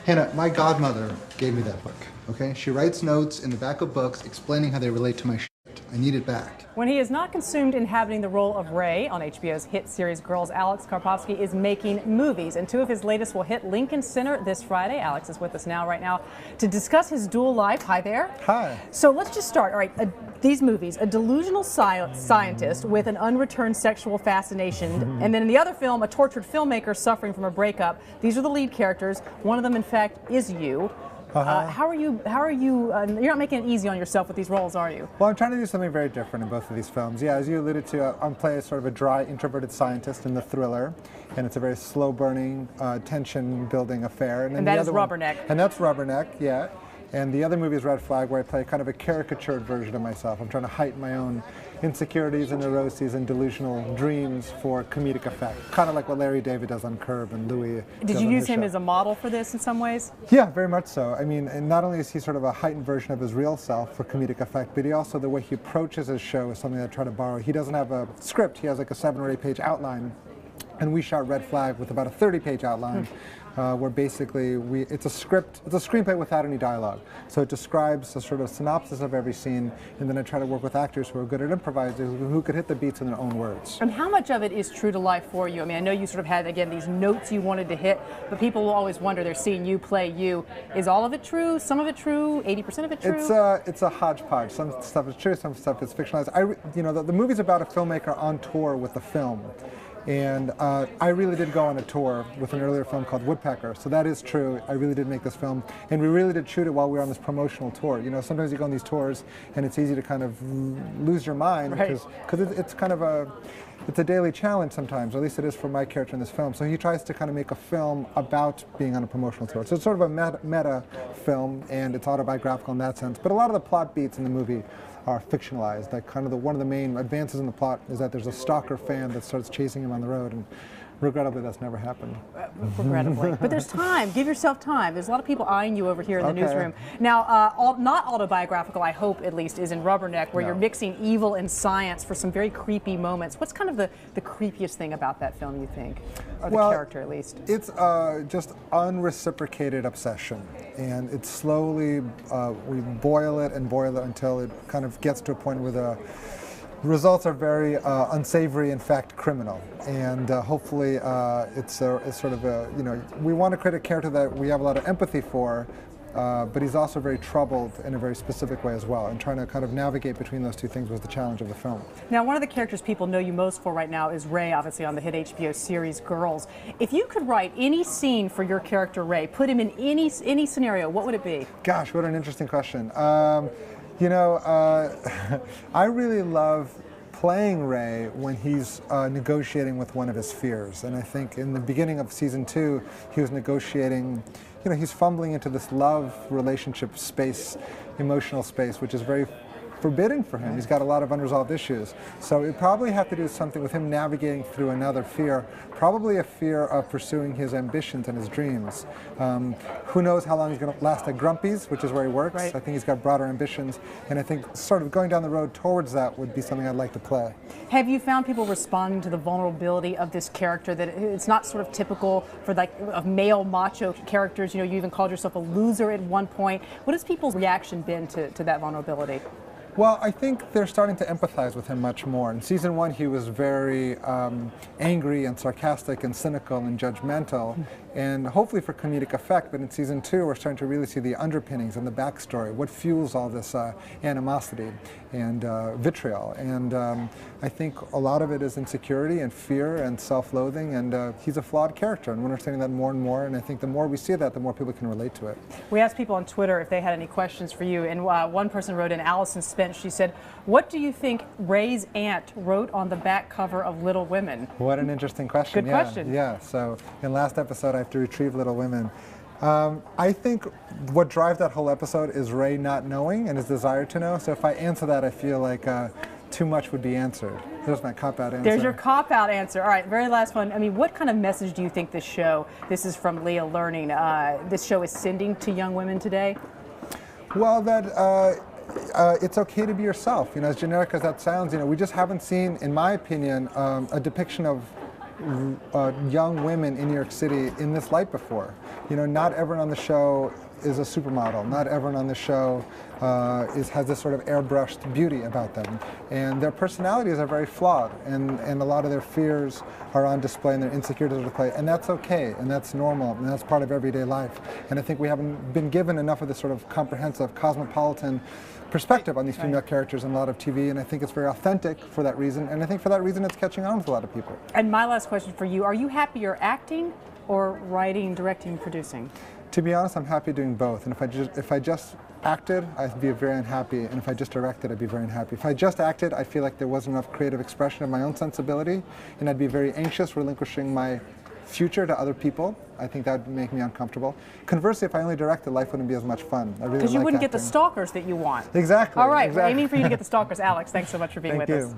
Hannah, my godmother gave me that book, okay? She writes notes in the back of books explaining how they relate to my shit. I need it back. When he is not consumed inhabiting the role of Ray on HBO's hit series Girls, Alex Karpovsky is making movies, and two of his latest will hit Lincoln Center this Friday. Alex is with us now, right now, to discuss his dual life. Hi there. Hi. So let's just start. All right, these movies, a delusional scientist with an unreturned sexual fascination, and then in the other film, a tortured filmmaker suffering from a breakup. These are the lead characters. One of them, in fact, is you. How are you, you're not making it easy on yourself with these roles, are you? Well, I'm trying to do something very different in both of these films. Yeah, as you alluded to, I'm playing sort of a dry, introverted scientist in the thriller, and it's a very slow-burning, tension-building affair. And that is Rubberneck. And that's Rubberneck, yeah. And the other movie is Red Flag, where I play kind of a caricatured version of myself. I'm trying to heighten my own insecurities and neuroses and delusional dreams for comedic effect. Kind of like what Larry David does on Curb and Louis. Did you use him as a model for this in some ways? Yeah, very much so. I mean, and not only is he sort of a heightened version of his real self for comedic effect, but he also, the way he approaches his show is something I try to borrow. He doesn't have a script. He has like a 7 or 8 page outline. And we shot Red Flag with about a 30-page outline, where basically it's a screenplay without any dialogue. So it describes a sort of synopsis of every scene, and then I try to work with actors who are good at improvising, who could hit the beats in their own words. And how much of it is true to life for you? I mean, I know you sort of had, again, these notes you wanted to hit, but people will always wonder, they're seeing you play you. Is all of it true? Some of it true? 80% of it true? It's a hodgepodge. Some stuff is true, some stuff is fictionalized. The movie's about a filmmaker on tour with the film. And I really did go on a tour with an earlier film called Woodpecker, so that is true. I really did make this film, and we really did shoot it while we were on this promotional tour. You know, sometimes you go on these tours, and it's easy to kind of lose your mind, because it's kind of it's a daily challenge sometimes, or at least it is for my character in this film. So he tries to kind of make a film about being on a promotional tour. So it's sort of a meta film, and it's autobiographical in that sense. But a lot of the plot beats in the movie are fictionalized. Like kind of one of the main advances in the plot is that there's a stalker fan that starts chasing him on the road, and regrettably that's never happened. Regrettably. But there's time. Give yourself time. There's a lot of people eyeing you over here in the newsroom. Now, not autobiographical, I hope at least, is in Rubberneck, where you're mixing evil and science for some very creepy moments. What's kind of the creepiest thing about that film, you think? Or the character, at least? It's just unreciprocated obsession. And it's slowly, we boil it until it kind of gets to a point where the results are very unsavory, in fact, criminal. And hopefully it's sort of a, we want to create a character that we have a lot of empathy for, but he's also very troubled in a very specific way as well. And trying to kind of navigate between those two things was the challenge of the film. Now, one of the characters people know you most for right now is Ray, obviously on the hit HBO series Girls. If you could write any scene for your character Ray, put him in any scenario, what would it be? Gosh, what an interesting question. I really love playing Ray when he's negotiating with one of his fears. And I think in the beginning of season 2, he was negotiating, he's fumbling into this love relationship space, emotional space, which is very forbidden for him. He's got a lot of unresolved issues. So it probably have to do something with him navigating through another fear, probably a fear of pursuing his ambitions and his dreams. Who knows how long he's going to last at Grumpy's, which is where he works. Right. I think he's got broader ambitions, and I think sort of going down the road towards that would be something I'd like to play. Have you found people responding to the vulnerability of this character, that it's not sort of typical for like of male macho characters? You even called yourself a loser at one point. What has people's reaction been to that vulnerability? Well, I think they're starting to empathize with him much more. In season 1, he was very angry and sarcastic and cynical and judgmental, and hopefully for comedic effect. But in season 2, we're starting to really see the underpinnings and the backstory, what fuels all this animosity and vitriol. And I think a lot of it is insecurity and fear and self-loathing, and he's a flawed character, and we're understanding that more and more. And I think the more we see that, the more people can relate to it. We asked people on Twitter if they had any questions for you, and one person wrote in, Allison Spence. She said, "What do you think Ray's aunt wrote on the back cover of Little Women?" What an interesting question. Good question. Yeah, so in last episode I have to retrieve Little Women. I think what drives that whole episode is Ray not knowing and his desire to know. So if I answer that, I feel like too much would be answered. There's my cop-out answer. There's your cop-out answer. All right, very last one. I mean, what kind of message do you think this is from Leah Learning, this show is sending to young women today? Well, that it's okay to be yourself. As generic as that sounds, we just haven't seen, in my opinion, a depiction of young women in New York City in this light before. You know, not everyone on the show is a supermodel. Not everyone on the show has this sort of airbrushed beauty about them. And their personalities are very flawed, and a lot of their fears are on display and their insecurities are on display. And that's okay, and that's normal, and that's part of everyday life. And I think we haven't been given enough of this sort of comprehensive, cosmopolitan perspective on these female characters in a lot of TV, and I think it's very authentic for that reason, and I think for that reason it's catching on with a lot of people. And my last question for you, are you happier acting or writing, directing, producing? To be honest, I'm happy doing both, and if I just acted, I'd be very unhappy, and if I just directed, I'd be very unhappy. If I just acted, I feel like there wasn't enough creative expression of my own sensibility, and I'd be very anxious relinquishing my future to other people. I think that would make me uncomfortable. Conversely, if I only directed, life wouldn't be as much fun. I really Because you like wouldn't acting. get the stalkers that you want. Exactly. All right, exactly. we're aiming for you to get the stalkers. Alex, thanks so much for being Thank with you. us.